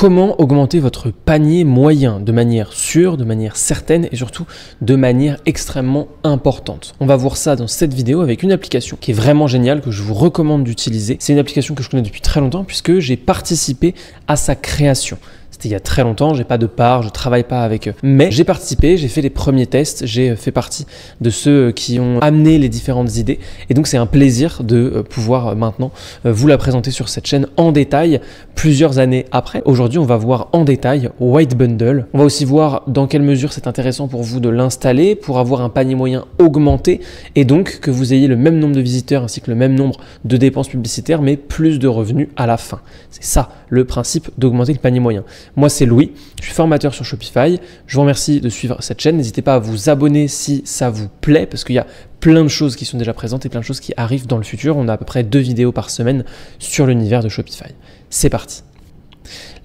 Comment augmenter votre panier moyen de manière sûre, de manière certaine et surtout de manière extrêmement importante? On va voir ça dans cette vidéo avec une application qui est vraiment géniale, que je vous recommande d'utiliser. C'est une application que je connais depuis très longtemps puisque j'ai participé à sa création. C'était il y a très longtemps, j'ai pas de part, je travaille pas avec eux. Mais j'ai participé, j'ai fait les premiers tests, j'ai fait partie de ceux qui ont amené les différentes idées. Et donc c'est un plaisir de pouvoir maintenant vous la présenter sur cette chaîne en détail plusieurs années après. Aujourd'hui, on va voir en détail White Bundle. On va aussi voir dans quelle mesure c'est intéressant pour vous de l'installer pour avoir un panier moyen augmenté et donc que vous ayez le même nombre de visiteurs ainsi que le même nombre de dépenses publicitaires mais plus de revenus à la fin. C'est ça le principe d'augmenter le panier moyen. Moi, c'est Louis, je suis formateur sur Shopify. Je vous remercie de suivre cette chaîne. N'hésitez pas à vous abonner si ça vous plaît parce qu'il y a plein de choses qui sont déjà présentes et plein de choses qui arrivent dans le futur. On a à peu près 2 vidéos par semaine sur l'univers de Shopify. C'est parti.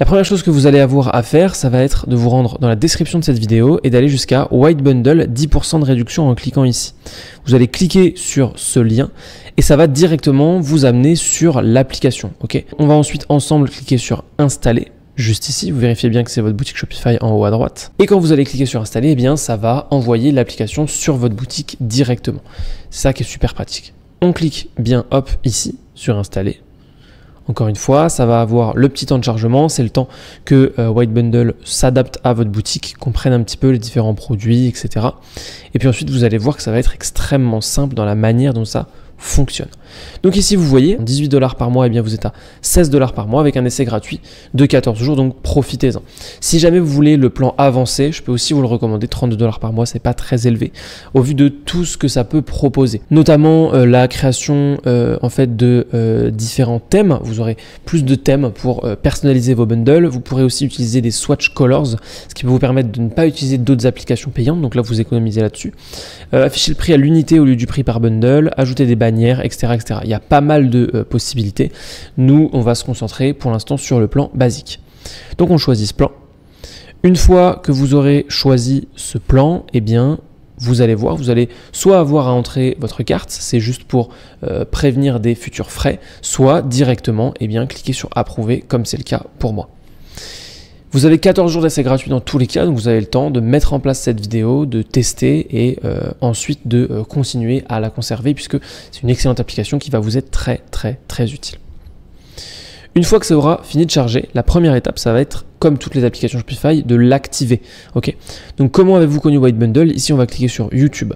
La première chose que vous allez avoir à faire, ça va être de vous rendre dans la description de cette vidéo et d'aller jusqu'à White Bundle, 10% de réduction en cliquant ici. Vous allez cliquer sur ce lien et ça va directement vous amener sur l'application. Okay, on va ensuite ensemble cliquer sur installer. Juste ici, vous vérifiez bien que c'est votre boutique Shopify en haut à droite. Et quand vous allez cliquer sur installer, eh bien, ça va envoyer l'application sur votre boutique directement. C'est ça qui est super pratique. On clique bien hop ici sur installer. Encore une fois, ça va avoir le petit temps de chargement. C'est le temps que White Bundle s'adapte à votre boutique, comprenne un petit peu les différents produits, etc. Et puis ensuite, vous allez voir que ça va être extrêmement simple dans la manière dont ça fonctionne. Donc ici, vous voyez, 18 $ par mois, et bien vous êtes à 16 $ par mois avec un essai gratuit de 14 jours, donc profitez-en. Si jamais vous voulez le plan avancé, je peux aussi vous le recommander, 32 $ par mois, c'est pas très élevé au vu de tout ce que ça peut proposer. Notamment la création en fait de différents thèmes. Vous aurez plus de thèmes pour personnaliser vos bundles. Vous pourrez aussi utiliser des swatch colors, ce qui peut vous permettre de ne pas utiliser d'autres applications payantes, donc là vous économisez là-dessus. Afficher le prix à l'unité au lieu du prix par bundle, ajouter des bannières, etc., etc. Il y a pas mal de possibilités. Nous, on va se concentrer pour l'instant sur le plan basique. Donc, on choisit ce plan. Une fois que vous aurez choisi ce plan, eh bien, vous allez voir, vous allez soit avoir à entrer votre carte, c'est juste pour prévenir des futurs frais, soit directement, eh bien, cliquer sur approuver, comme c'est le cas pour moi. Vous avez 14 jours d'essai gratuit dans tous les cas, donc vous avez le temps de mettre en place cette vidéo, de tester et ensuite de continuer à la conserver puisque c'est une excellente application qui va vous être très utile. Une fois que ça aura fini de charger, la première étape, ça va être, comme toutes les applications Shopify, de l'activer. Okay, donc comment avez-vous connu White Bundle? Ici, on va cliquer sur YouTube.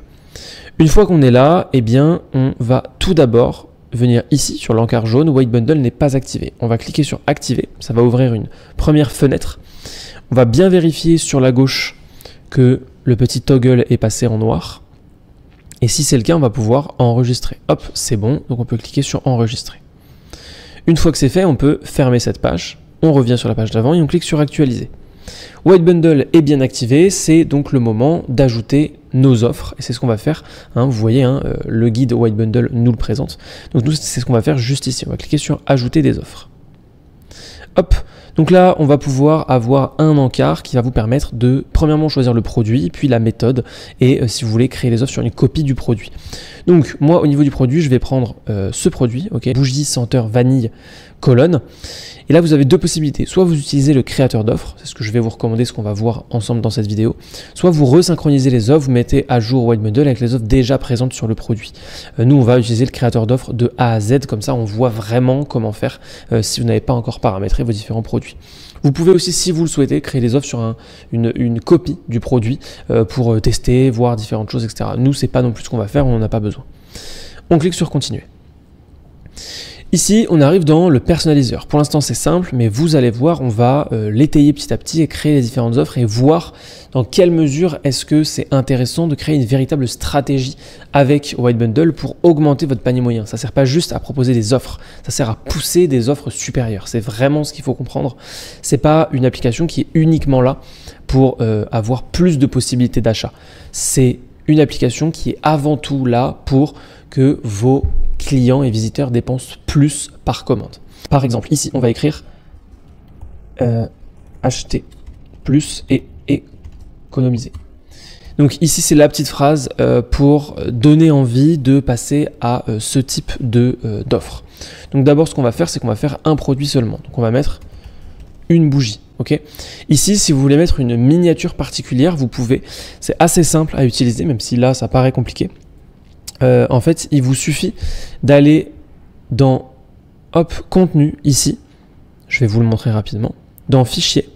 Une fois qu'on est là, eh bien, on va tout d'abord venir ici sur l'encart jaune, White Bundle n'est pas activé. On va cliquer sur activer, ça va ouvrir une première fenêtre. On va bien vérifier sur la gauche que le petit toggle est passé en noir. Et si c'est le cas, on va pouvoir enregistrer. Hop, c'est bon, donc on peut cliquer sur enregistrer. Une fois que c'est fait, on peut fermer cette page. On revient sur la page d'avant et on clique sur actualiser. White Bundle est bien activé, c'est donc le moment d'ajouter nos offres et c'est ce qu'on va faire. Vous voyez, le guide White Bundle nous le présente. Donc nous, c'est ce qu'on va faire juste ici. On va cliquer sur ajouter des offres. Hop, donc là, on va pouvoir avoir un encart qui va vous permettre de, premièrement, choisir le produit, puis la méthode et si vous voulez créer les offres sur une copie du produit. Donc moi, au niveau du produit, je vais prendre ce produit, ok, bougie senteur vanille colonne. Et là, vous avez deux possibilités. Soit vous utilisez le créateur d'offres, c'est ce que je vais vous recommander, ce qu'on va voir ensemble dans cette vidéo. Soit vous resynchronisez les offres, vous mettez à jour White Bundle avec les offres déjà présentes sur le produit. Nous, on va utiliser le créateur d'offres de A à Z, comme ça on voit vraiment comment faire si vous n'avez pas encore paramétré vos différents produits. Vous pouvez aussi, si vous le souhaitez, créer des offres sur une copie du produit pour tester, voir différentes choses, etc. Nous, c'est pas non plus ce qu'on va faire, on n'en a pas besoin. On clique sur continuer. Ici, on arrive dans le personnaliseur. Pour l'instant, c'est simple, mais vous allez voir, on va l'étayer petit à petit et créer les différentes offres et voir dans quelle mesure est-ce que c'est intéressant de créer une véritable stratégie avec White Bundle pour augmenter votre panier moyen. Ça ne sert pas juste à proposer des offres, ça sert à pousser des offres supérieures. C'est vraiment ce qu'il faut comprendre. Ce n'est pas une application qui est uniquement là pour avoir plus de possibilités d'achat. C'est une application qui est avant tout là pour que vos clients et visiteurs dépensent plus par commande. Par exemple, ici, on va écrire acheter plus et économiser. Donc ici, c'est la petite phrase pour donner envie de passer à ce type d'offre. Donc d'abord, ce qu'on va faire, c'est qu'on va faire un produit seulement. Donc on va mettre une bougie. ok? Ici, si vous voulez mettre une miniature particulière, vous pouvez. C'est assez simple à utiliser, même si là, ça paraît compliqué. En fait, il vous suffit d'aller dans hop, contenu, ici. Je vais vous le montrer rapidement. Dans fichier,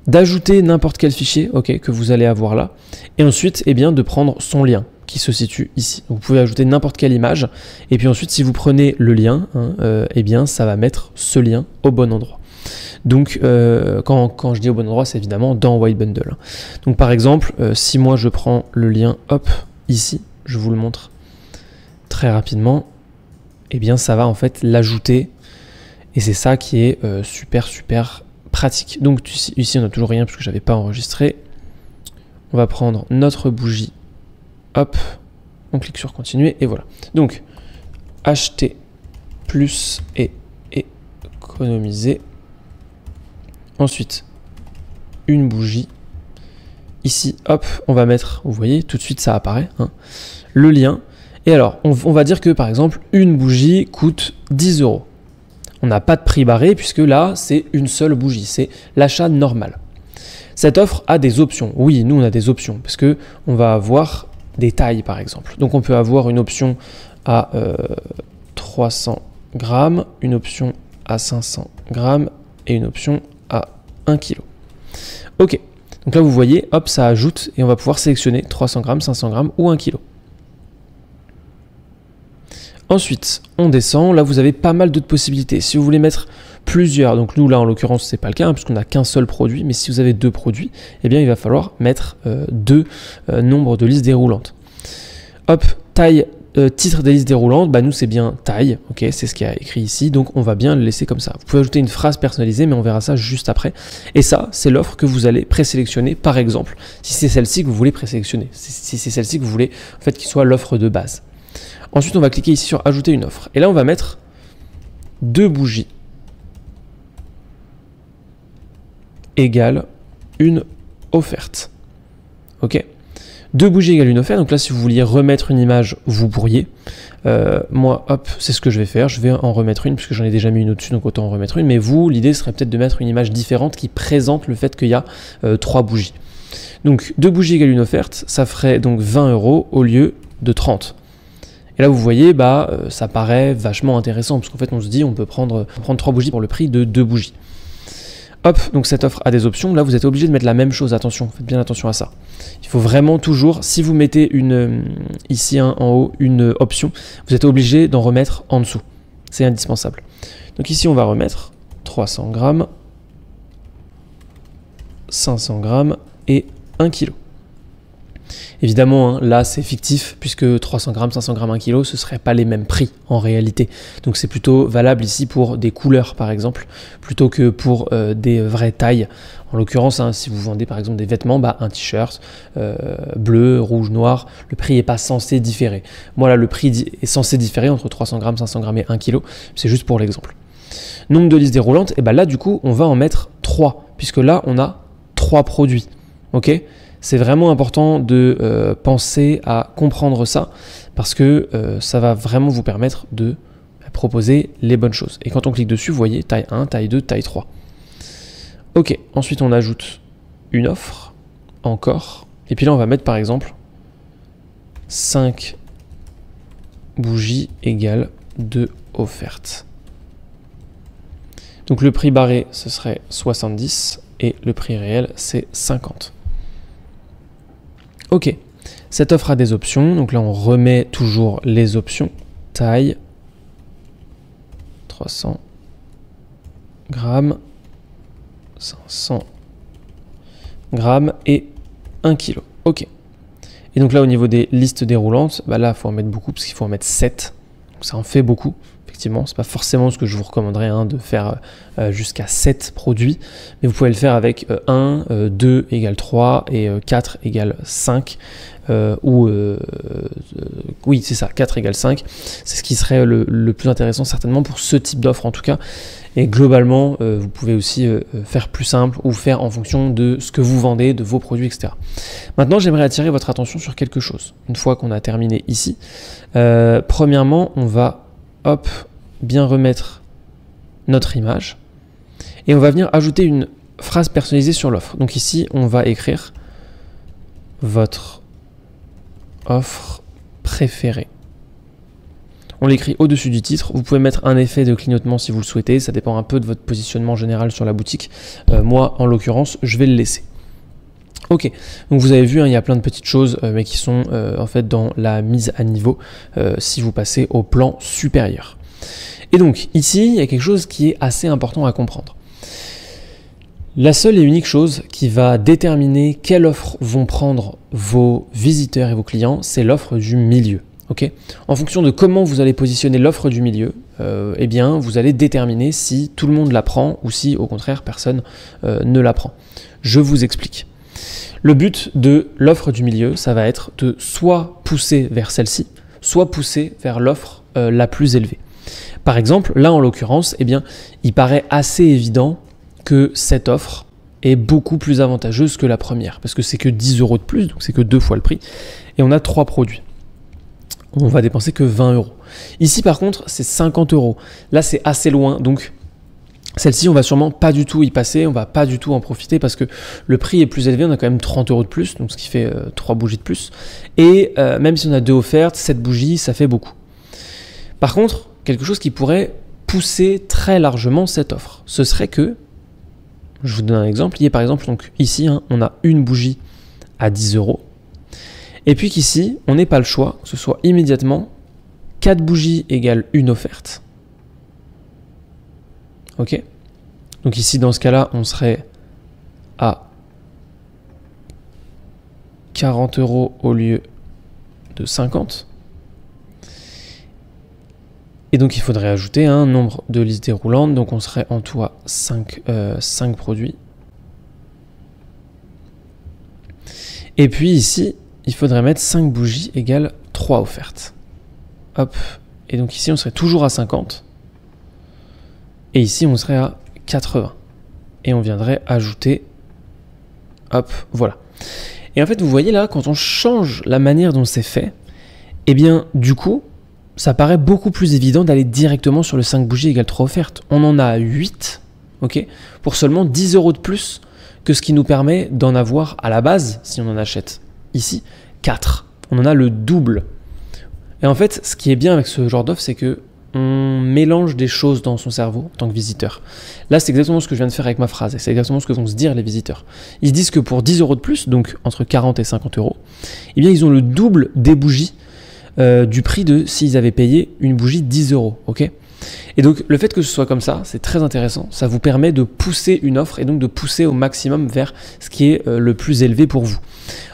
d'ajouter n'importe quel fichier, ok, que vous allez avoir là, et ensuite, eh bien, de prendre son lien qui se situe ici. Vous pouvez ajouter n'importe quelle image, et puis ensuite, si vous prenez le lien, hein, eh bien, ça va mettre ce lien au bon endroit. Donc, quand je dis au bon endroit, c'est évidemment dans White Bundle. Donc, par exemple, si moi je prends le lien, hop, ici, je vous le montre très rapidement, eh bien, ça va en fait l'ajouter, et c'est ça qui est super pratique. Donc, ici, on n'a toujours rien puisque je n'avais pas enregistré. On va prendre notre bougie. Hop, on clique sur continuer et voilà. Donc, acheter plus et économiser. Ensuite, une bougie. Ici, hop, on va mettre, vous voyez, tout de suite ça apparaît, hein, le lien. Et alors, on va dire que par exemple, une bougie coûte 10 €. On n'a pas de prix barré puisque là, c'est une seule bougie, c'est l'achat normal. Cette offre a des options. Oui, nous, on a des options parce que on va avoir des tailles par exemple. Donc on peut avoir une option à 300 grammes, une option à 500 grammes et une option à 1 kg. Ok, donc là vous voyez, hop, ça ajoute et on va pouvoir sélectionner 300 grammes, 500 grammes ou 1 kg. Ensuite, on descend, là vous avez pas mal d'autres possibilités. Si vous voulez mettre plusieurs, donc nous là en l'occurrence c'est pas le cas hein, puisqu'on n'a qu'un seul produit, mais si vous avez deux produits, eh bien il va falloir mettre deux nombres de listes déroulantes. Hop, taille, titre des listes déroulantes, bah nous c'est bien taille, ok, c'est ce qui est écrit ici, donc on va bien le laisser comme ça. Vous pouvez ajouter une phrase personnalisée, mais on verra ça juste après. Et ça, c'est l'offre que vous allez présélectionner, par exemple, si c'est celle-ci que vous voulez présélectionner, si c'est celle-ci que vous voulez en fait qu'il soit l'offre de base. Ensuite, on va cliquer ici sur ajouter une offre, et là on va mettre deux bougies égale une offerte. Ok, deux bougies égale une offerte. Donc là, si vous vouliez remettre une image, vous pourriez. Moi, hop, c'est ce que je vais faire. Je vais en remettre une puisque j'en ai déjà mis une au-dessus, donc autant en remettre une. Mais vous, l'idée serait peut-être de mettre une image différente qui présente le fait qu'il y a trois bougies. Donc deux bougies égale une offerte, ça ferait donc 20 € au lieu de 30. Et là, vous voyez, bah, ça paraît vachement intéressant parce qu'en fait, on se dit, on peut prendre trois bougies pour le prix de deux bougies. Hop, donc cette offre a des options. Là, vous êtes obligé de mettre la même chose. Attention, faites bien attention à ça. Il faut vraiment toujours, si vous mettez ici en haut une option, vous êtes obligé d'en remettre en dessous. C'est indispensable. Donc ici, on va remettre 300 grammes, 500 grammes et 1 kg. Évidemment, hein, là c'est fictif puisque 300 grammes, 500 grammes, 1 kg, ce ne seraient pas les mêmes prix en réalité. Donc c'est plutôt valable ici pour des couleurs par exemple, plutôt que pour des vraies tailles. En l'occurrence, hein, si vous vendez par exemple des vêtements, bah, un t-shirt bleu, rouge, noir, le prix n'est pas censé différer. Moi là, le prix est censé différer entre 300 grammes, 500 grammes et 1 kg. C'est juste pour l'exemple. Nombre de listes déroulantes, et bah là du coup, on va en mettre 3, puisque là on a 3 produits. Ok ? C'est vraiment important de penser à comprendre ça parce que ça va vraiment vous permettre de proposer les bonnes choses. Et quand on clique dessus, vous voyez taille 1, taille 2, taille 3. Ok, ensuite on ajoute une offre, encore. Et puis là on va mettre par exemple 5 bougies égale 2 offertes. Donc le prix barré ce serait 70 et le prix réel c'est 50. Ok, cette offre a des options, donc là on remet toujours les options, taille, 300 grammes, 500 grammes et 1 kg. Ok, et donc là au niveau des listes déroulantes, bah là il faut en mettre beaucoup parce qu'il faut en mettre 7, donc ça en fait beaucoup. Effectivement, c'est pas forcément ce que je vous recommanderais hein, de faire jusqu'à 7 produits, mais vous pouvez le faire avec 1, 2 égale 3 et 4 égale 5, oui c'est ça, 4 égale 5, c'est ce qui serait le plus intéressant certainement pour ce type d'offre en tout cas, et globalement vous pouvez aussi faire plus simple ou faire en fonction de ce que vous vendez, de vos produits, etc. Maintenant j'aimerais attirer votre attention sur quelque chose, une fois qu'on a terminé ici. Premièrement, on va hop, bien remettre notre image et on va venir ajouter une phrase personnalisée sur l'offre. Donc ici, on va écrire votre offre préférée. On l'écrit au-dessus du titre. Vous pouvez mettre un effet de clignotement si vous le souhaitez. Ça dépend un peu de votre positionnement général sur la boutique. Moi, en l'occurrence, je vais le laisser. Ok, donc vous avez vu, hein, il y a plein de petites choses, mais qui sont en fait dans la mise à niveau si vous passez au plan supérieur. Et donc ici, il y a quelque chose qui est assez important à comprendre. La seule et unique chose qui va déterminer quelle offre vont prendre vos visiteurs et vos clients, c'est l'offre du milieu. Okay, en fonction de comment vous allez positionner l'offre du milieu, eh bien, vous allez déterminer si tout le monde la prend ou si, au contraire, personne ne la prend. Je vous explique. Le but de l'offre du milieu, ça va être de soit pousser vers celle-ci, soit pousser vers l'offre la plus élevée. Par exemple, là, en l'occurrence, eh bien, il paraît assez évident que cette offre est beaucoup plus avantageuse que la première, parce que c'est que 10 € de plus, donc c'est que 2 fois le prix, et on a 3 produits. On va dépenser que 20 €. Ici, par contre, c'est 50 €. Là, c'est assez loin, donc celle-ci, on va sûrement pas du tout y passer, on va pas du tout en profiter parce que le prix est plus élevé, on a quand même 30 € de plus, donc ce qui fait 3 bougies de plus. Et même si on a 2 offertes, 7 bougies, ça fait beaucoup. Par contre, quelque chose qui pourrait pousser très largement cette offre, ce serait que, je vous donne un exemple, il y a par exemple, donc ici, hein, on a une bougie à 10 €. Et puis qu'ici, on n'ait pas le choix, que ce soit immédiatement 4 bougies égale une offerte. Ok. Donc ici, dans ce cas-là, on serait à 40 € au lieu de 50. Et donc, il faudrait ajouter un nombre de listes déroulantes. Donc, on serait en tout à 5 produits. Et puis ici, il faudrait mettre 5 bougies égale 3 offertes. Hop. Et donc ici, on serait toujours à 50. Et ici, on serait à 80. Et on viendrait ajouter, hop, voilà. Et en fait, vous voyez là, quand on change la manière dont c'est fait, eh bien, du coup, ça paraît beaucoup plus évident d'aller directement sur le 5 bougies égale 3 offertes. On en a 8, ok, pour seulement 10 € de plus que ce qui nous permet d'en avoir à la base, si on en achète ici, 4. On en a le double. Et en fait, ce qui est bien avec ce genre d'offre, c'est que on mélange des choses dans son cerveau en tant que visiteur. Là, c'est exactement ce que je viens de faire avec ma phrase, et c'est exactement ce que vont se dire les visiteurs. Ils se disent que pour 10 € de plus, donc entre 40 et 50 €, eh bien, ils ont le double des bougies du prix de s'ils avaient payé une bougie 10 €. Ok ? Et donc, le fait que ce soit comme ça, c'est très intéressant. Ça vous permet de pousser une offre et donc de pousser au maximum vers ce qui est le plus élevé pour vous.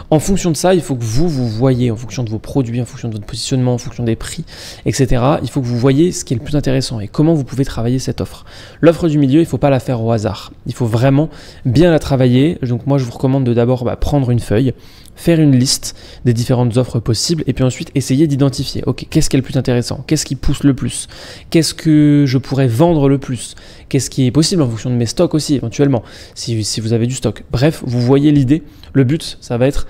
En fonction de ça, il faut que vous voyez, en fonction de vos produits, en fonction de votre positionnement, en fonction des prix, etc. Il faut que vous voyez ce qui est le plus intéressant et comment vous pouvez travailler cette offre. L'offre du milieu, il ne faut pas la faire au hasard. Il faut vraiment bien la travailler. Donc moi, je vous recommande de d'abord prendre une feuille, faire une liste des différentes offres possibles et puis ensuite essayer d'identifier, ok, qu'est-ce qui est le plus intéressant, qu'est-ce qui pousse le plus, qu'est-ce que je pourrais vendre le plus, qu'est-ce qui est possible en fonction de mes stocks aussi éventuellement, si vous avez du stock. Bref, vous voyez l'idée. Le but, ça va être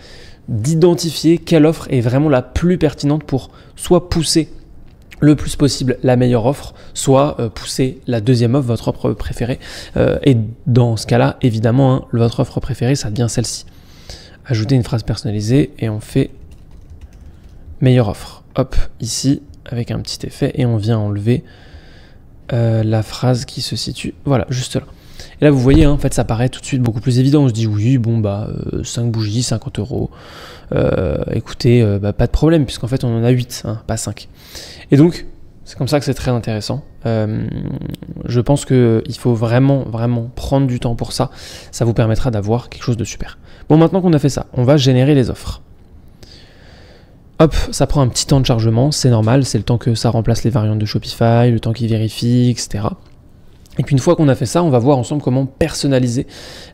d'identifier quelle offre est vraiment la plus pertinente pour soit pousser le plus possible la meilleure offre, soit pousser la deuxième offre, votre offre préférée. Et dans ce cas-là, évidemment, hein, votre offre préférée, ça devient celle-ci. Ajouter une phrase personnalisée et on fait meilleure offre. Hop, ici, avec un petit effet, et on vient enlever la phrase qui se situe, voilà, juste là. Et là, vous voyez, hein, en fait, ça paraît tout de suite beaucoup plus évident. On se dit, oui, bon, 5 bougies, 50 €. Écoutez, pas de problème, puisqu'en fait, on en a 8, hein, pas 5. Et donc, c'est comme ça que c'est très intéressant. Je pense qu'il faut vraiment, vraiment prendre du temps pour ça. Ça vous permettra d'avoir quelque chose de super. Bon, maintenant qu'on a fait ça, on va générer les offres. Hop, ça prend un petit temps de chargement, c'est normal, c'est le temps que ça remplace les variantes de Shopify, le temps qu'il vérifie, etc. Et puis une fois qu'on a fait ça, on va voir ensemble comment personnaliser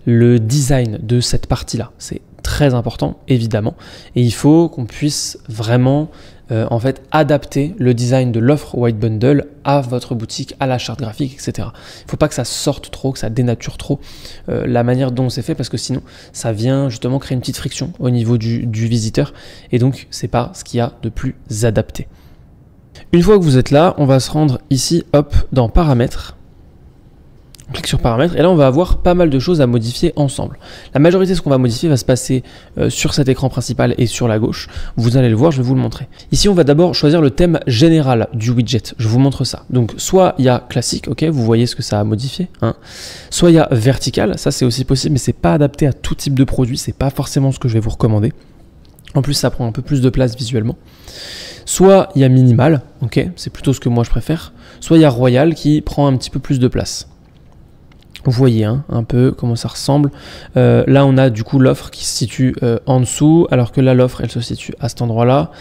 le design de cette partie-là. C'est très important, évidemment, et il faut qu'on puisse vraiment en fait adapter le design de l'offre White Bundle à votre boutique, à la charte graphique, etc. Il ne faut pas que ça sorte trop, que ça dénature trop la manière dont c'est fait, parce que sinon ça vient justement créer une petite friction au niveau du visiteur, et donc c'est pas ce qu'il y a de plus adapté. Une fois que vous êtes là, on va se rendre ici, hop, dans paramètres. On clique sur paramètres et là on va avoir pas mal de choses à modifier ensemble. La majorité de ce qu'on va modifier va se passer sur cet écran principal et sur la gauche. Vous allez le voir, je vais vous le montrer. Ici on va d'abord choisir le thème général du widget. Je vous montre ça. Donc soit il y a classique, ok, vous voyez ce que ça a modifié, hein. Soit il y a vertical, ça c'est aussi possible, mais c'est pas adapté à tout type de produit, c'est pas forcément ce que je vais vous recommander. En plus ça prend un peu plus de place visuellement. Soit il y a minimal, ok, c'est plutôt ce que moi je préfère. Soit il y a royal qui prend un petit peu plus de place. Vous voyez hein, un peu comment ça ressemble. Là, on a du coup l'offre qui se situe en dessous, alors que là, l'offre, elle se situe à cet endroit-là.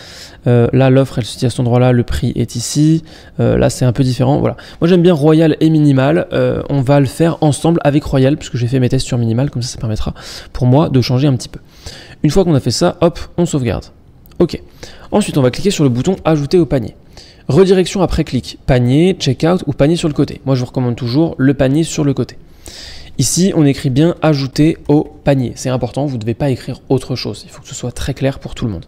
Là, l'offre, elle se situe à cet endroit-là, le prix est ici. Là, c'est un peu différent. Voilà. Moi, j'aime bien Royal et Minimal. On va le faire ensemble avec Royal, puisque j'ai fait mes tests sur Minimal, comme ça permettra pour moi de changer un petit peu. Une fois qu'on a fait ça, hop, on sauvegarde. Ok. Ensuite, on va cliquer sur le bouton Ajouter au panier. Redirection après clic, panier, checkout ou panier sur le côté. Moi, je vous recommande toujours le panier sur le côté. Ici, on écrit bien ajouter au panier. C'est important, vous ne devez pas écrire autre chose. Il faut que ce soit très clair pour tout le monde.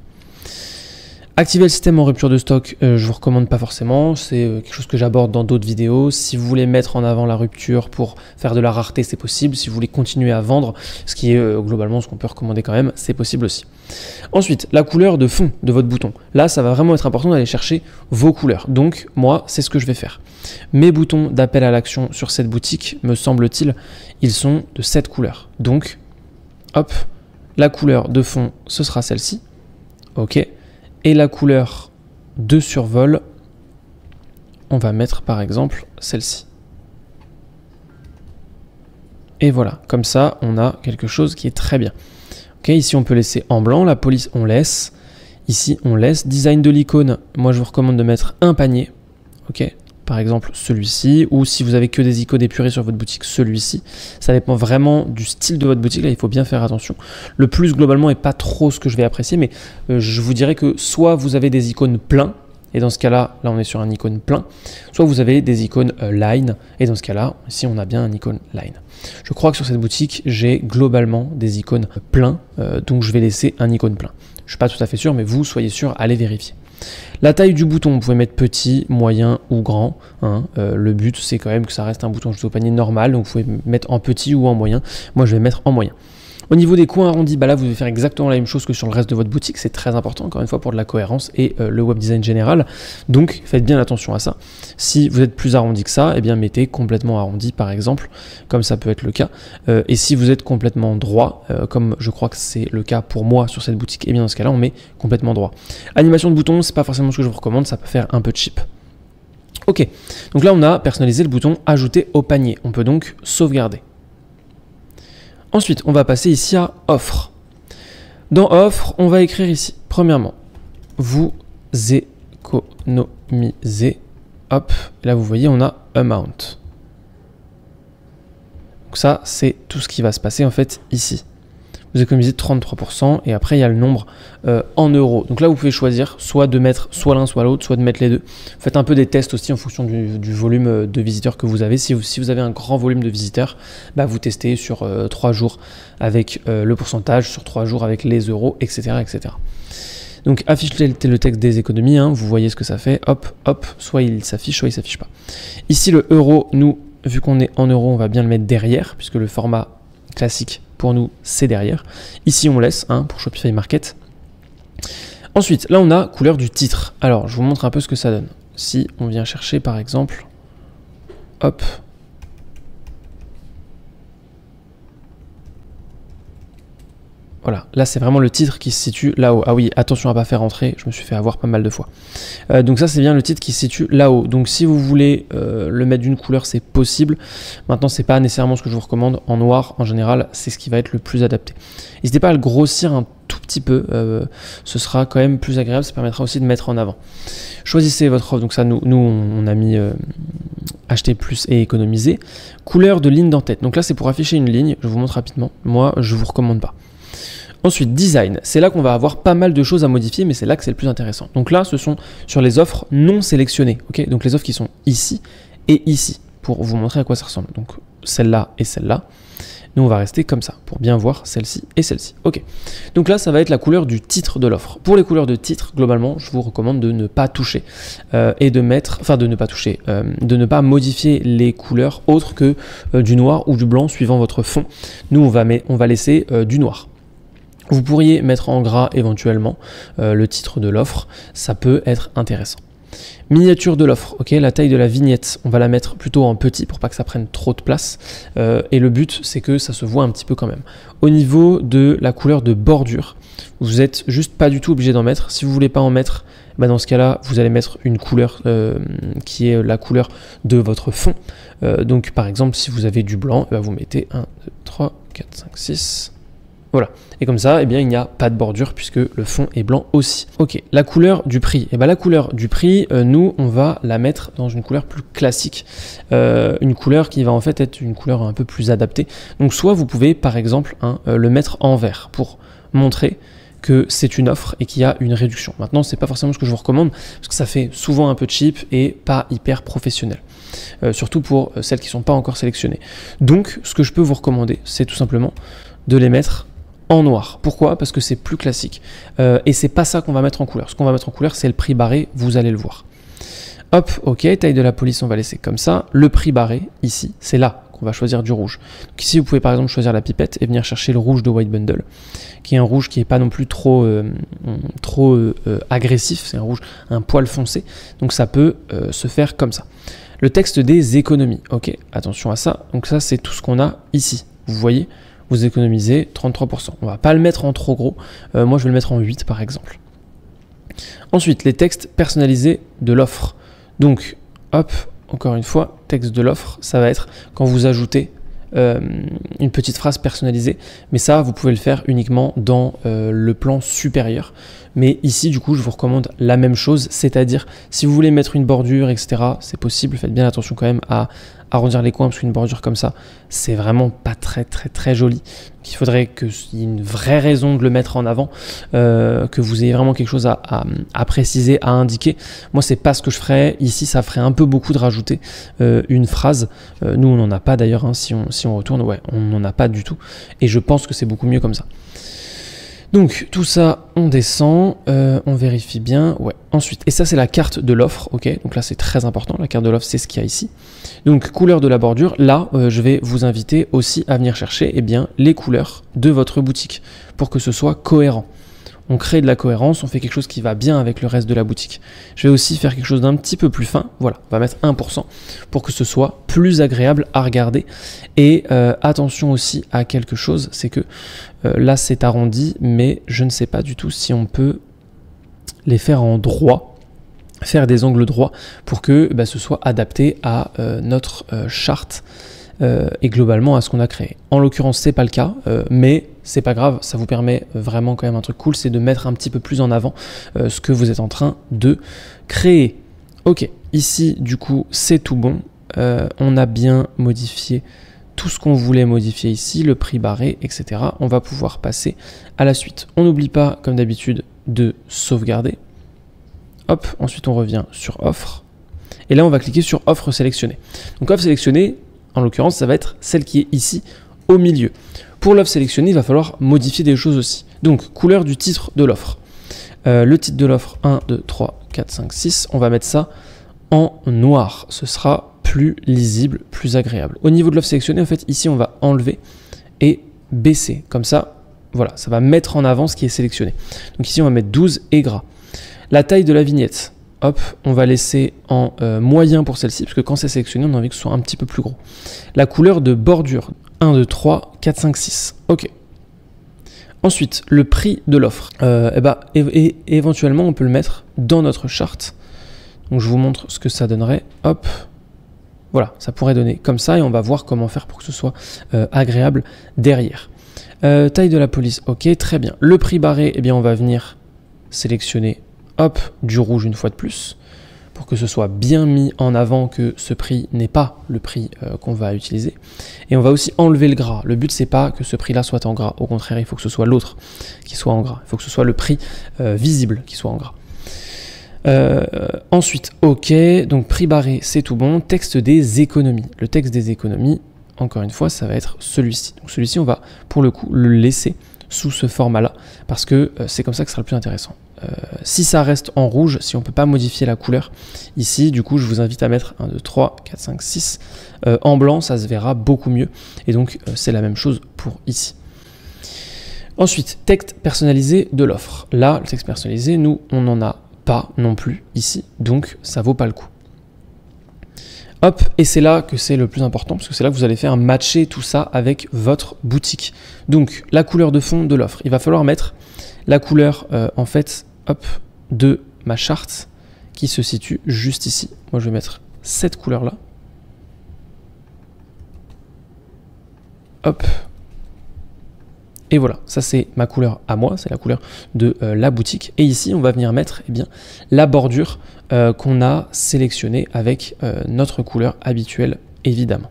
Activer le système en rupture de stock, je ne vous recommande pas forcément. C'est quelque chose que j'aborde dans d'autres vidéos. Si vous voulez mettre en avant la rupture pour faire de la rareté, c'est possible. Si vous voulez continuer à vendre, ce qui est globalement ce qu'on peut recommander quand même, c'est possible aussi. Ensuite, la couleur de fond de votre bouton. Là, ça va vraiment être important d'aller chercher vos couleurs. Donc, moi, c'est ce que je vais faire. Mes boutons d'appel à l'action sur cette boutique, me semble-t-il, ils sont de cette couleur. Donc, hop, la couleur de fond, ce sera celle-ci. Ok. Et la couleur de survol, on va mettre par exemple celle-ci. Et voilà, comme ça, on a quelque chose qui est très bien. Ok, ici on peut laisser en blanc, la police on laisse. Ici on laisse. Design de l'icône, moi je vous recommande de mettre un panier. Ok, par exemple celui-ci, ou si vous avez que des icônes épurées sur votre boutique, celui-ci. Ça dépend vraiment du style de votre boutique, là il faut bien faire attention. Le plus globalement n'est pas trop ce que je vais apprécier, mais je vous dirais que soit vous avez des icônes pleins, et dans ce cas-là, là on est sur un icône plein, soit vous avez des icônes line, et dans ce cas-là, ici on a bien un icône line. Je crois que sur cette boutique, j'ai globalement des icônes pleins, donc je vais laisser un icône plein. Je ne suis pas tout à fait sûr, mais vous soyez sûr, allez vérifier. La taille du bouton, vous pouvez mettre petit, moyen ou grand. Hein. Le but, c'est quand même que ça reste un bouton au panier normal, donc vous pouvez mettre en petit ou en moyen. Moi, je vais mettre en moyen. Au niveau des coins arrondis, bah là, vous devez faire exactement la même chose que sur le reste de votre boutique. C'est très important, encore une fois, pour de la cohérence et le web design général. Donc, faites bien attention à ça. Si vous êtes plus arrondi que ça, eh bien, mettez complètement arrondi, par exemple, comme ça peut être le cas. Et si vous êtes complètement droit, comme je crois que c'est le cas pour moi sur cette boutique, eh bien, dans ce cas-là, on met complètement droit. Animation de bouton, c'est pas forcément ce que je vous recommande, ça peut faire un peu cheap. Ok, donc là, on a personnalisé le bouton « Ajouter au panier ». On peut donc sauvegarder. Ensuite, on va passer ici à « Offre ». Dans « Offre », on va écrire ici, premièrement, « Vous économisez ». Hop, là vous voyez, on a « Amount ». Donc ça, c'est tout ce qui va se passer en fait ici. Vous économisez 33% et après il y a le nombre en euros. Donc là vous pouvez choisir soit de mettre soit l'un soit l'autre, soit de mettre les deux. Faites un peu des tests aussi en fonction du volume de visiteurs que vous avez. Si vous avez un grand volume de visiteurs, bah vous testez sur 3 jours avec le pourcentage, sur 3 jours avec les euros, etc. etc. Donc affichez le texte des économies, hein, vous voyez ce que ça fait, hop, hop, soit il s'affiche, soit il ne s'affiche pas. Ici le euro, nous, vu qu'on est en euros, on va bien le mettre derrière, puisque le format classique pour nous, c'est derrière. Ici, on laisse hein, pour Shopify Market. Ensuite, là, on a couleur du titre. Alors, je vous montre un peu ce que ça donne. Si on vient chercher, par exemple, hop. Voilà, là c'est vraiment le titre qui se situe là-haut. Ah oui, attention à ne pas faire entrer, je me suis fait avoir pas mal de fois. Donc ça c'est bien le titre qui se situe là-haut. Donc si vous voulez le mettre d'une couleur, c'est possible. Maintenant, c'est pas nécessairement ce que je vous recommande. En noir, en général, c'est ce qui va être le plus adapté. N'hésitez pas à le grossir un tout petit peu, ce sera quand même plus agréable, ça permettra aussi de mettre en avant. Choisissez votre offre, donc ça nous on a mis acheter plus et économiser. Couleur de ligne d'en-tête, donc là c'est pour afficher une ligne, je vous montre rapidement. Moi, je vous recommande pas. Ensuite, design, c'est là qu'on va avoir pas mal de choses à modifier, mais c'est là que c'est le plus intéressant. Donc là, ce sont sur les offres non sélectionnées, ok? Donc les offres qui sont ici et ici, pour vous montrer à quoi ça ressemble. Donc celle-là et celle-là. Nous, on va rester comme ça pour bien voir celle-ci et celle-ci. Ok. Donc là, ça va être la couleur du titre de l'offre. Pour les couleurs de titre, globalement, je vous recommande de ne pas toucher et de mettre, enfin de ne pas toucher, de ne pas modifier les couleurs autres que du noir ou du blanc suivant votre fond. Nous, on va laisser du noir. Vous pourriez mettre en gras éventuellement le titre de l'offre, ça peut être intéressant. Miniature de l'offre, ok, la taille de la vignette, on va la mettre plutôt en petit pour pas que ça prenne trop de place. Et le but, c'est que ça se voit un petit peu quand même. Au niveau de la couleur de bordure, vous n'êtes juste pas du tout obligé d'en mettre. Si vous voulez pas en mettre, bah dans ce cas-là, vous allez mettre une couleur qui est la couleur de votre fond. Donc par exemple, si vous avez du blanc, bah vous mettez 1, 2, 3, 4, 5, 6... Voilà, et comme ça, eh bien, il n'y a pas de bordure puisque le fond est blanc aussi. Ok, la couleur du prix. Et bien, la couleur du prix, nous, on va la mettre dans une couleur plus classique. Une couleur qui va en fait être une couleur un peu plus adaptée. Donc, soit vous pouvez, par exemple, le mettre en vert pour montrer que c'est une offre et qu'il y a une réduction. Maintenant, c'est pas forcément ce que je vous recommande parce que ça fait souvent un peu cheap et pas hyper professionnel. Surtout pour celles qui ne sont pas encore sélectionnées. Donc, ce que je peux vous recommander, c'est tout simplement de les mettre en noir. Pourquoi? Parce que c'est plus classique. Et c'est pas ça qu'on va mettre en couleur. Ce qu'on va mettre en couleur, c'est le prix barré, vous allez le voir. Hop, ok, taille de la police, on va laisser comme ça. Le prix barré, ici, c'est là qu'on va choisir du rouge. Donc ici, vous pouvez par exemple choisir la pipette et venir chercher le rouge de White Bundle, qui est un rouge qui n'est pas non plus trop agressif, c'est un rouge un poil foncé. Donc ça peut se faire comme ça. Le texte des économies, ok, attention à ça. Donc ça, c'est tout ce qu'on a ici. Vous voyez, vous économisez 33%. On ne va pas le mettre en trop gros. Moi, je vais le mettre en 8 par exemple. Ensuite, les textes personnalisés de l'offre. Donc, hop, encore une fois, texte de l'offre, ça va être quand vous ajoutez une petite phrase personnalisée. Mais ça, vous pouvez le faire uniquement dans le plan supérieur. Mais ici, du coup, je vous recommande la même chose. C'est-à-dire, si vous voulez mettre une bordure, etc., c'est possible. Faites bien attention quand même à arrondir les coins parce qu'une bordure comme ça, c'est vraiment pas très joli. Donc, il faudrait qu'il y ait une vraie raison de le mettre en avant, que vous ayez vraiment quelque chose à préciser, à indiquer. Moi, c'est pas ce que je ferais. Ici, ça ferait un peu beaucoup de rajouter une phrase. Nous, on n'en a pas d'ailleurs. Hein, si on retourne, ouais, on n'en a pas du tout. Et je pense que c'est beaucoup mieux comme ça. Donc tout ça, on descend, on vérifie bien, ouais. Ensuite, et ça c'est la carte de l'offre, ok. Donc là c'est très important, la carte de l'offre c'est ce qu'il y a ici. Donc couleur de la bordure, là je vais vous inviter aussi à venir chercher les couleurs de votre boutique pour que ce soit cohérent. On crée de la cohérence, on fait quelque chose qui va bien avec le reste de la boutique. Je vais aussi faire quelque chose d'un petit peu plus fin, voilà, on va mettre 1% pour que ce soit plus agréable à regarder. Et attention aussi à quelque chose, c'est que là c'est arrondi, mais je ne sais pas du tout si on peut les faire en droit, faire des angles droits pour que ce soit adapté à notre charte et globalement à ce qu'on a créé. En l'occurrence, c'est pas le cas, mais c'est pas grave, ça vous permet vraiment quand même un truc cool, c'est de mettre un petit peu plus en avant ce que vous êtes en train de créer. Ok, ici du coup c'est tout bon, on a bien modifié tout ce qu'on voulait modifier ici, le prix barré, etc. On va pouvoir passer à la suite. On n'oublie pas, comme d'habitude, de sauvegarder. Hop, ensuite on revient sur offre. Et là on va cliquer sur offre sélectionnée. Donc offre sélectionnée, en l'occurrence, ça va être celle qui est ici au milieu. Pour l'offre sélectionnée, il va falloir modifier des choses aussi. Donc, couleur du titre de l'offre. Le titre de l'offre, 1, 2, 3, 4, 5, 6, on va mettre ça en noir. Ce sera plus lisible, plus agréable. Au niveau de l'offre sélectionnée, en fait, ici, on va enlever et baisser. Comme ça, voilà, ça va mettre en avant ce qui est sélectionné. Donc ici, on va mettre 12 et gras. La taille de la vignette. Hop, on va laisser en moyen pour celle-ci, parce que quand c'est sélectionné, on a envie que ce soit un petit peu plus gros. La couleur de bordure, 1, 2, 3, 4, 5, 6. Ok. Ensuite, le prix de l'offre. Éventuellement, on peut le mettre dans notre charte. Donc, je vous montre ce que ça donnerait. Hop. Voilà, ça pourrait donner comme ça, et on va voir comment faire pour que ce soit agréable derrière. Taille de la police, ok, très bien. Le prix barré, eh bien, on va venir sélectionner hop, du rouge une fois de plus, pour que ce soit bien mis en avant que ce prix n'est pas le prix qu'on va utiliser. Et on va aussi enlever le gras. Le but, c'est pas que ce prix-là soit en gras. Au contraire, il faut que ce soit l'autre qui soit en gras. Il faut que ce soit le prix visible qui soit en gras. Ensuite, ok, donc prix barré, c'est tout bon. Texte des économies. Le texte des économies, encore une fois, ça va être celui-ci. Donc celui-ci, on va pour le coup le laisser sous ce format-là, parce que c'est comme ça que ce sera le plus intéressant. Si ça reste en rouge, si on ne peut pas modifier la couleur, ici, du coup, je vous invite à mettre 1, 2, 3, 4, 5, 6. En blanc, ça se verra beaucoup mieux. Et donc, c'est la même chose pour ici. Ensuite, texte personnalisé de l'offre. Là, le texte personnalisé, nous, on n'en a pas non plus ici. Donc, ça ne vaut pas le coup. Hop, et c'est là que c'est le plus important, parce que c'est là que vous allez faire matcher tout ça avec votre boutique. Donc, la couleur de fond de l'offre. Il va falloir mettre la couleur, en fait, hop, de ma charte qui se situe juste ici. Moi, je vais mettre cette couleur-là. Hop. Et voilà, ça c'est ma couleur à moi, c'est la couleur de la boutique. Et ici, on va venir mettre eh bien, la bordure qu'on a sélectionnée avec notre couleur habituelle, évidemment.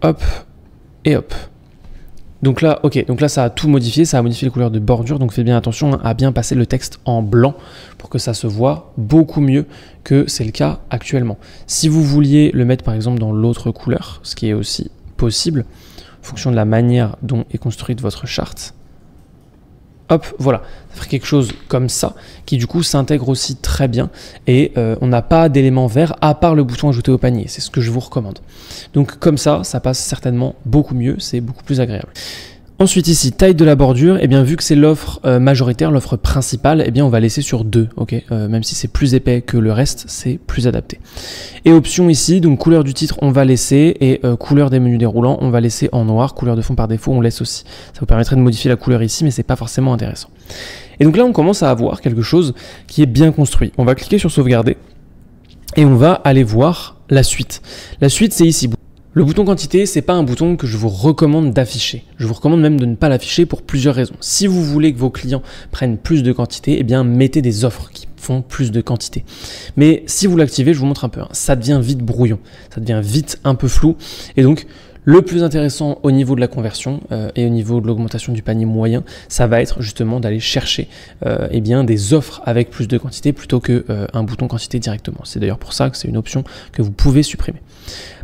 Hop, et hop. Donc là, ok, donc là ça a tout modifié, ça a modifié les couleurs de bordure, donc faites bien attention à bien passer le texte en blanc pour que ça se voit beaucoup mieux que c'est le cas actuellement. Si vous vouliez le mettre par exemple dans l'autre couleur, ce qui est aussi possible, en fonction de la manière dont est construite votre charte, hop, voilà, ça ferait quelque chose comme ça, qui du coup s'intègre aussi très bien, et on n'a pas d'éléments verts à part le bouton ajouter au panier, c'est ce que je vous recommande. Donc comme ça passe certainement beaucoup mieux, c'est beaucoup plus agréable. Ensuite ici, taille de la bordure, et bien vu que c'est l'offre majoritaire, l'offre principale, et bien on va laisser sur 2, ok, même si c'est plus épais que le reste, c'est plus adapté. Et option ici, donc couleur du titre, on va laisser, et couleur des menus déroulants, on va laisser en noir, couleur de fond par défaut, on laisse aussi. Ça vous permettrait de modifier la couleur ici, mais c'est pas forcément intéressant. Et donc là, on commence à avoir quelque chose qui est bien construit. On va cliquer sur sauvegarder, et on va aller voir la suite. La suite, c'est ici. Le bouton quantité, c'est pas un bouton que je vous recommande d'afficher. Je vous recommande même de ne pas l'afficher pour plusieurs raisons. Si vous voulez que vos clients prennent plus de quantité, eh bien mettez des offres qui font plus de quantité. Mais si vous l'activez, je vous montre un peu, hein, ça devient vite brouillon, ça devient vite un peu flou. Et donc, le plus intéressant au niveau de la conversion et au niveau de l'augmentation du panier moyen, ça va être justement d'aller chercher eh bien, des offres avec plus de quantité plutôt qu'un bouton quantité directement. C'est d'ailleurs pour ça que c'est une option que vous pouvez supprimer.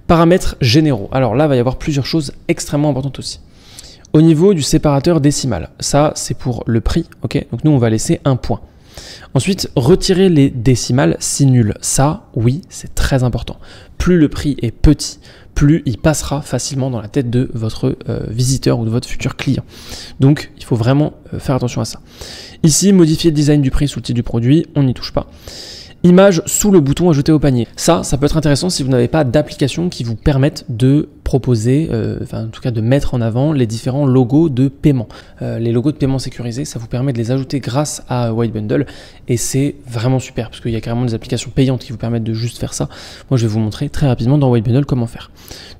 Paramètres généraux. Alors là, il va y avoir plusieurs choses extrêmement importantes aussi. Au niveau du séparateur décimal, ça c'est pour le prix, ok. Donc nous, on va laisser un point. Ensuite, retirer les décimales si nul. Ça, oui, c'est très important. Plus le prix est petit, plus il passera facilement dans la tête de votre visiteur ou de votre futur client. Donc, il faut vraiment faire attention à ça. Ici, modifier le design du prix sous le titre du produit, on n'y touche pas. Image sous le bouton ajouter au panier. Ça peut être intéressant si vous n'avez pas d'application qui vous permettent de proposer, enfin en tout cas de mettre en avant les différents logos de paiement. Les logos de paiement sécurisés, ça vous permet de les ajouter grâce à White Bundle et c'est vraiment super parce qu'il y a carrément des applications payantes qui vous permettent de juste faire ça. Moi, je vais vous montrer très rapidement dans White Bundle comment faire.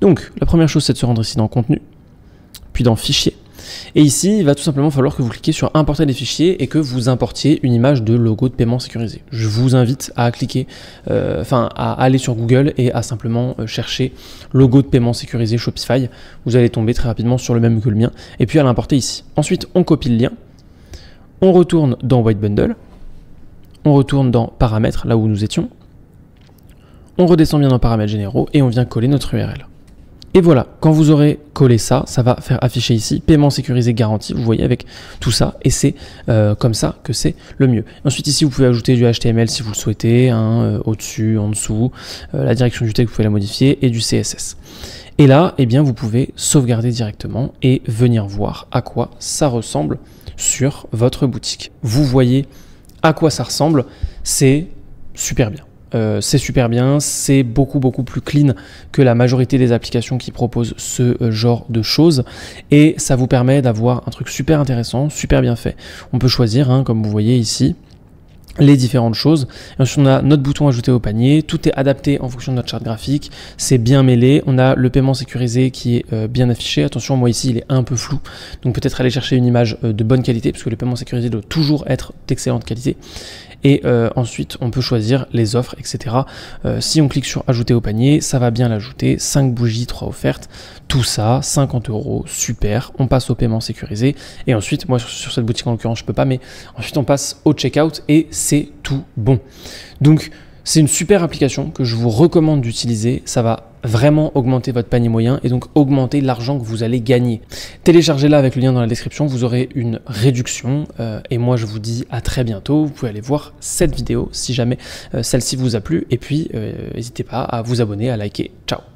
Donc, la première chose, c'est de se rendre ici dans Contenu, puis dans Fichier. Et ici, il va tout simplement falloir que vous cliquiez sur Importer des fichiers et que vous importiez une image de logo de paiement sécurisé. Je vous invite à cliquer, à aller sur Google et à simplement chercher logo de paiement sécurisé Shopify. Vous allez tomber très rapidement sur le même que le mien et puis à l'importer ici. Ensuite, on copie le lien, on retourne dans White Bundle, on retourne dans Paramètres, là où nous étions, on redescend bien dans Paramètres généraux et on vient coller notre URL. Et voilà, quand vous aurez collé ça, ça va faire afficher ici paiement sécurisé garanti, vous voyez avec tout ça, et c'est comme ça que c'est le mieux. Ensuite ici, vous pouvez ajouter du HTML si vous le souhaitez, hein, au-dessus, en dessous, la direction du texte, vous pouvez la modifier, et du CSS. Et là, eh bien, vous pouvez sauvegarder directement et venir voir à quoi ça ressemble sur votre boutique. Vous voyez à quoi ça ressemble, c'est super bien. C'est super bien, c'est beaucoup plus clean que la majorité des applications qui proposent ce genre de choses et ça vous permet d'avoir un truc super intéressant, super bien fait. On peut choisir, hein, comme vous voyez ici, les différentes choses. Et ensuite, on a notre bouton ajouter au panier. Tout est adapté en fonction de notre charte graphique. C'est bien mêlé. On a le paiement sécurisé qui est bien affiché. Attention, moi ici, il est un peu flou. Donc peut-être aller chercher une image de bonne qualité parce que le paiement sécurisé doit toujours être d'excellente qualité. Et ensuite, on peut choisir les offres, etc. Si on clique sur ajouter au panier, ça va bien l'ajouter. 5 bougies, 3 offertes. Tout ça, 50 €, super. On passe au paiement sécurisé. Et ensuite, moi sur cette boutique en l'occurrence, je peux pas, mais ensuite on passe au checkout et c'est tout bon. Donc, C'est une super application que je vous recommande d'utiliser. Ça va vraiment augmenter votre panier moyen et donc augmenter l'argent que vous allez gagner. Téléchargez-la avec le lien dans la description, vous aurez une réduction et moi je vous dis à très bientôt. Vous pouvez aller voir cette vidéo si jamais celle-ci vous a plu et puis n'hésitez pas à vous abonner, à liker. Ciao.